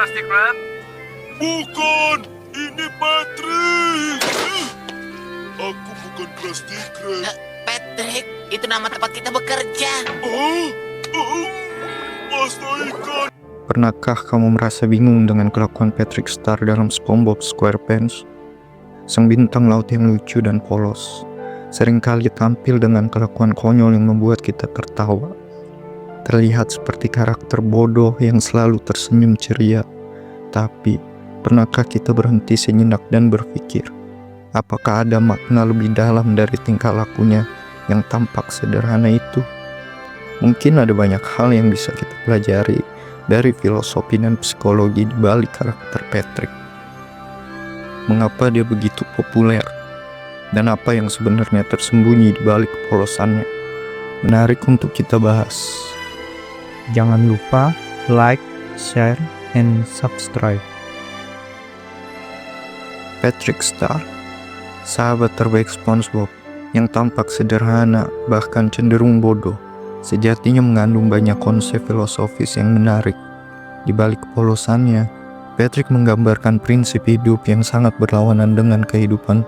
Krusty Krab? Bukan, ini Patrick. Aku bukan Krusty Krab. Patrick, itu nama tempat kita bekerja. Pasta ikan. Pernahkah kamu merasa bingung dengan kelakuan Patrick Star dalam SpongeBob SquarePants? Sang bintang laut yang lucu dan polos seringkali tampil dengan kelakuan konyol yang membuat kita tertawa. Terlihat seperti karakter bodoh yang selalu tersenyum ceria. Tapi, pernahkah kita berhenti sejenak dan berpikir, apakah ada makna lebih dalam dari tingkah lakunya yang tampak sederhana itu? Mungkin ada banyak hal yang bisa kita pelajari dari filosofi dan psikologi di balik karakter Patrick. Mengapa dia begitu populer? Dan apa yang sebenarnya tersembunyi di balik kepolosannya? Menarik untuk kita bahas. Jangan lupa like, share, and subscribe. Patrick Star, sahabat terbaik SpongeBob yang tampak sederhana bahkan cenderung bodoh, sejatinya mengandung banyak konsep filosofis yang menarik. Di balik kepolosannya, Patrick menggambarkan prinsip hidup yang sangat berlawanan dengan kehidupan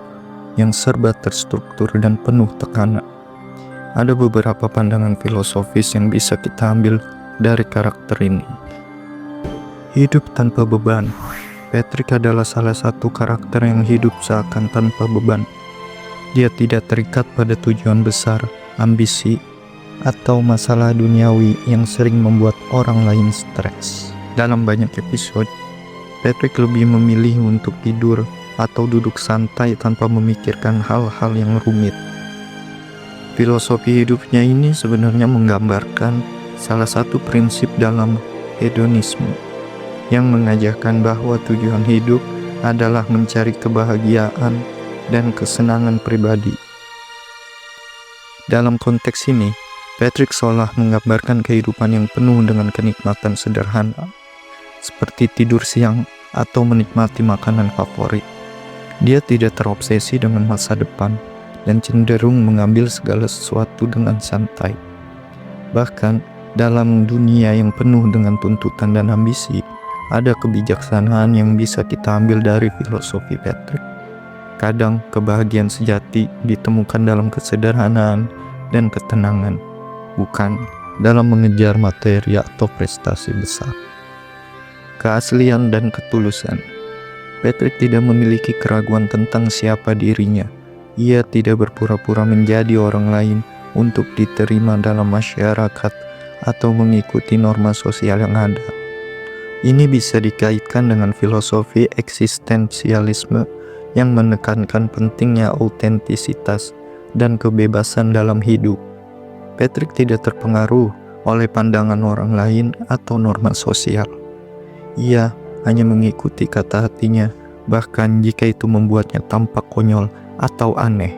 yang serba terstruktur dan penuh tekanan. Ada beberapa pandangan filosofis yang bisa kita ambil dari karakter ini. Hidup tanpa beban. Patrick adalah salah satu karakter yang hidup seakan tanpa beban. Dia tidak terikat pada tujuan besar, ambisi, atau masalah duniawi yang sering membuat orang lain stres. Dalam banyak episode, Patrick lebih memilih untuk tidur atau duduk santai tanpa memikirkan hal-hal yang rumit. Filosofi hidupnya ini sebenarnya menggambarkan salah satu prinsip dalam hedonisme yang mengajarkan bahwa tujuan hidup adalah mencari kebahagiaan dan kesenangan pribadi. Dalam konteks ini, Patrick seolah menggambarkan kehidupan yang penuh dengan kenikmatan sederhana, seperti tidur siang atau menikmati makanan favorit. Dia tidak terobsesi dengan masa depan dan cenderung mengambil segala sesuatu dengan santai. Bahkan, dalam dunia yang penuh dengan tuntutan dan ambisi, ada kebijaksanaan yang bisa kita ambil dari filosofi Patrick. Kadang, kebahagiaan sejati ditemukan dalam kesederhanaan dan ketenangan, bukan dalam mengejar materi atau prestasi besar. Keaslian dan ketulusan. Patrick tidak memiliki keraguan tentang siapa dirinya. Ia tidak berpura-pura menjadi orang lain untuk diterima dalam masyarakat atau mengikuti norma sosial yang ada. Ini bisa dikaitkan dengan filosofi eksistensialisme yang menekankan pentingnya autentisitas dan kebebasan dalam hidup. Patrick tidak terpengaruh oleh pandangan orang lain atau norma sosial. Ia hanya mengikuti kata hatinya, bahkan jika itu membuatnya tampak konyol atau aneh.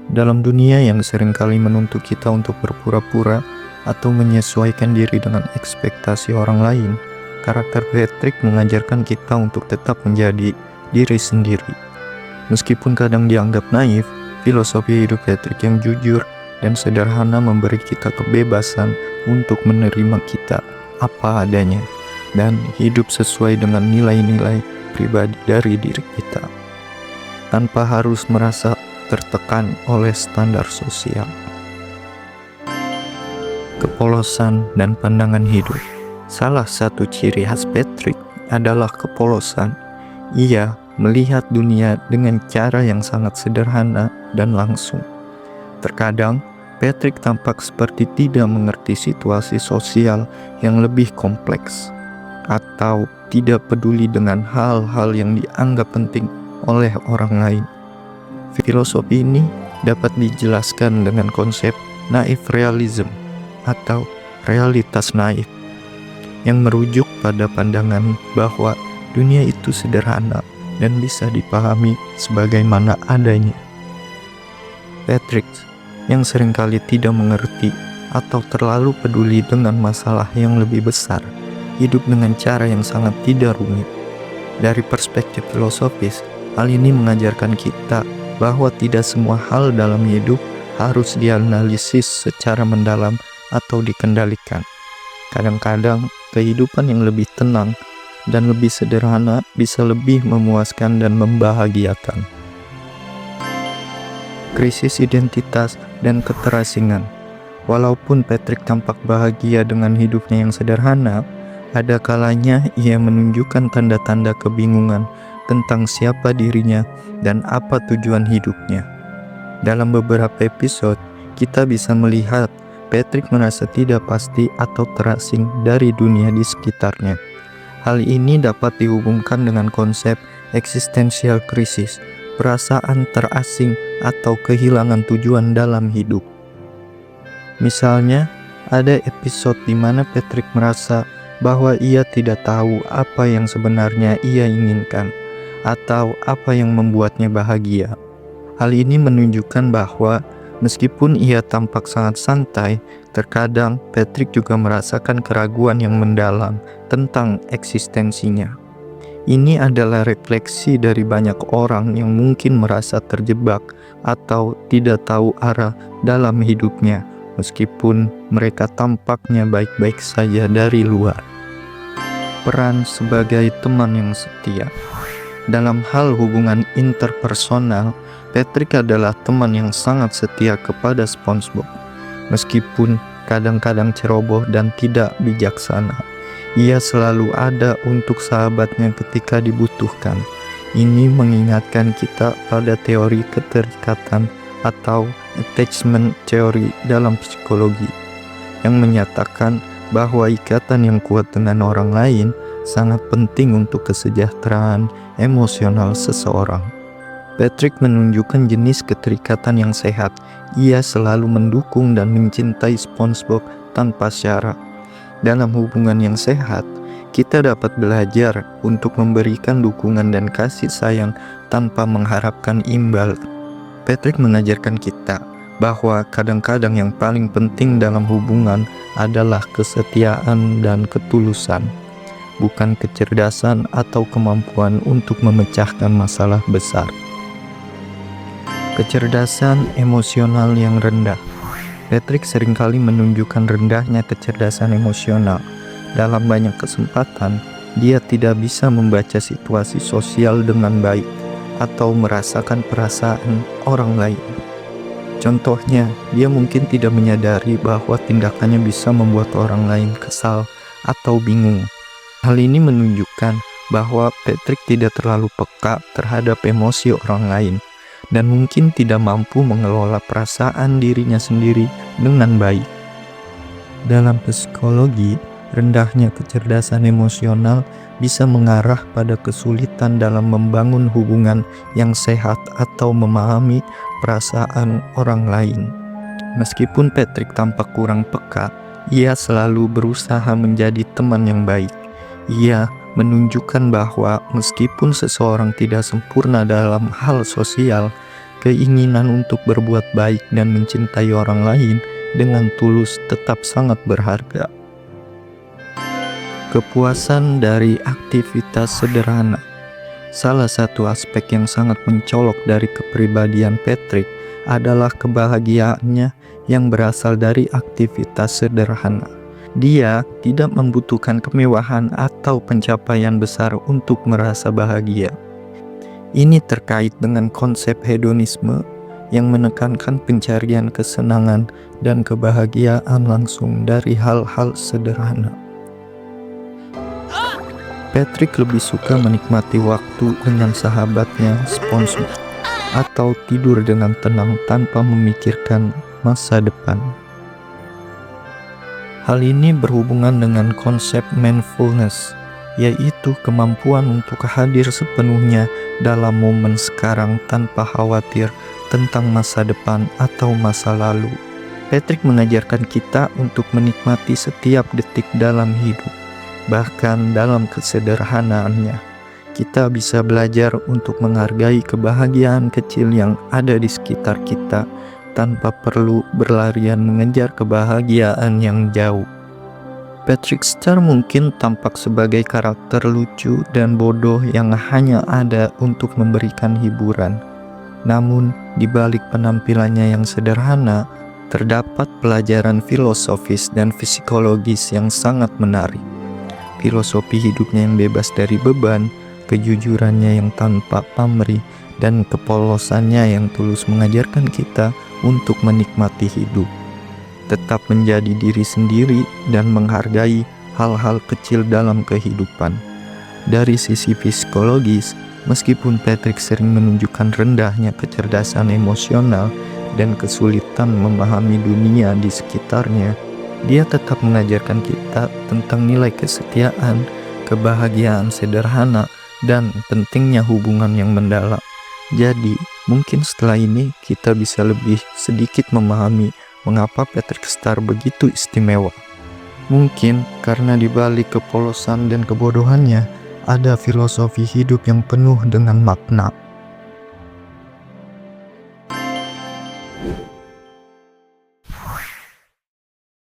Dalam dunia yang seringkali menuntut kita untuk berpura-pura atau menyesuaikan diri dengan ekspektasi orang lain, karakter Patrick mengajarkan kita untuk tetap menjadi diri sendiri. Meskipun kadang dianggap naif, filosofi hidup Patrick yang jujur dan sederhana memberi kita kebebasan untuk menerima kita apa adanya dan hidup sesuai dengan nilai-nilai pribadi dari diri kita, tanpa harus merasa tertekan oleh standar sosial. Kepolosan dan pandangan hidup. Salah satu ciri khas Patrick adalah kepolosan. Ia melihat dunia dengan cara yang sangat sederhana dan langsung. Terkadang, Patrick tampak seperti tidak mengerti situasi sosial yang lebih kompleks, atau tidak peduli dengan hal-hal yang dianggap penting oleh orang lain. Filosofi ini dapat dijelaskan dengan konsep naif realism atau realitas naif, yang merujuk pada pandangan bahwa dunia itu sederhana dan bisa dipahami sebagaimana adanya. Patrick yang seringkali tidak mengerti atau terlalu peduli dengan masalah yang lebih besar, hidup dengan cara yang sangat tidak rumit. Dari perspektif filosofis, hal ini mengajarkan kita bahwa tidak semua hal dalam hidup harus dianalisis secara mendalam atau dikendalikan. Kadang-kadang kehidupan yang lebih tenang dan lebih sederhana bisa lebih memuaskan dan membahagiakan. Krisis identitas dan keterasingan. Walaupun Patrick tampak bahagia dengan hidupnya yang sederhana, ada kalanya ia menunjukkan tanda-tanda kebingungan tentang siapa dirinya dan apa tujuan hidupnya. Dalam beberapa episode, kita bisa melihat Patrick merasa tidak pasti atau terasing dari dunia di sekitarnya. Hal ini dapat dihubungkan dengan konsep eksistensial krisis, perasaan terasing atau kehilangan tujuan dalam hidup. Misalnya, ada episode di mana Patrick merasa bahwa ia tidak tahu apa yang sebenarnya ia inginkan atau apa yang membuatnya bahagia. Hal ini menunjukkan bahwa meskipun ia tampak sangat santai, terkadang Patrick juga merasakan keraguan yang mendalam tentang eksistensinya. Ini adalah refleksi dari banyak orang yang mungkin merasa terjebak atau tidak tahu arah dalam hidupnya, meskipun mereka tampaknya baik-baik saja dari luar. Peran sebagai teman yang setia. Dalam hal hubungan interpersonal, Patrick adalah teman yang sangat setia kepada SpongeBob. Meskipun kadang-kadang ceroboh dan tidak bijaksana, ia selalu ada untuk sahabatnya ketika dibutuhkan. Ini mengingatkan kita pada teori keterikatan atau attachment theory dalam psikologi, yang menyatakan bahwa ikatan yang kuat dengan orang lain sangat penting untuk kesejahteraan emosional seseorang. Patrick menunjukkan jenis keterikatan yang sehat. Ia selalu mendukung dan mencintai SpongeBob tanpa syarat. Dalam hubungan yang sehat, kita dapat belajar untuk memberikan dukungan dan kasih sayang tanpa mengharapkan imbal. Patrick mengajarkan kita bahwa kadang-kadang yang paling penting dalam hubungan adalah kesetiaan dan ketulusan, bukan kecerdasan atau kemampuan untuk memecahkan masalah besar. Kecerdasan emosional yang rendah. Patrick seringkali menunjukkan rendahnya kecerdasan emosional. Dalam banyak kesempatan, dia tidak bisa membaca situasi sosial dengan baik atau merasakan perasaan orang lain. Contohnya, dia mungkin tidak menyadari bahwa tindakannya bisa membuat orang lain kesal atau bingung. Hal ini menunjukkan bahwa Patrick tidak terlalu peka terhadap emosi orang lain dan mungkin tidak mampu mengelola perasaan dirinya sendiri dengan baik. Dalam psikologi, rendahnya kecerdasan emosional bisa mengarah pada kesulitan dalam membangun hubungan yang sehat atau memahami perasaan orang lain. Meskipun Patrick tampak kurang peka, ia selalu berusaha menjadi teman yang baik. Ia menunjukkan bahwa meskipun seseorang tidak sempurna dalam hal sosial, keinginan untuk berbuat baik dan mencintai orang lain dengan tulus tetap sangat berharga. Kepuasan dari aktivitas sederhana. Salah satu aspek yang sangat mencolok dari kepribadian Patrick adalah kebahagiaannya yang berasal dari aktivitas sederhana. Dia tidak membutuhkan kemewahan atau pencapaian besar untuk merasa bahagia. Ini terkait dengan konsep hedonisme yang menekankan pencarian kesenangan dan kebahagiaan langsung dari hal-hal sederhana. Patrick lebih suka menikmati waktu dengan sahabatnya SpongeBob atau tidur dengan tenang tanpa memikirkan masa depan. Hal ini berhubungan dengan konsep mindfulness, yaitu kemampuan untuk hadir sepenuhnya dalam momen sekarang tanpa khawatir tentang masa depan atau masa lalu. Patrick mengajarkan kita untuk menikmati setiap detik dalam hidup. Bahkan dalam kesederhanaannya, kita bisa belajar untuk menghargai kebahagiaan kecil yang ada di sekitar kita tanpa perlu berlarian mengejar kebahagiaan yang jauh. Patrick Star mungkin tampak sebagai karakter lucu dan bodoh yang hanya ada untuk memberikan hiburan. Namun, di balik penampilannya yang sederhana, terdapat pelajaran filosofis dan psikologis yang sangat menarik. Filosofi hidupnya yang bebas dari beban, kejujurannya yang tanpa pamrih, dan kepolosannya yang tulus mengajarkan kita untuk menikmati hidup. Tetap menjadi diri sendiri dan menghargai hal-hal kecil dalam kehidupan. Dari sisi psikologis, meskipun Patrick sering menunjukkan rendahnya kecerdasan emosional dan kesulitan memahami dunia di sekitarnya, dia tetap mengajarkan kita tentang nilai kesetiaan, kebahagiaan sederhana, dan pentingnya hubungan yang mendalam. Jadi, mungkin setelah ini kita bisa lebih sedikit memahami mengapa Patrick Star begitu istimewa. Mungkin karena di balik kepolosan dan kebodohannya, ada filosofi hidup yang penuh dengan makna.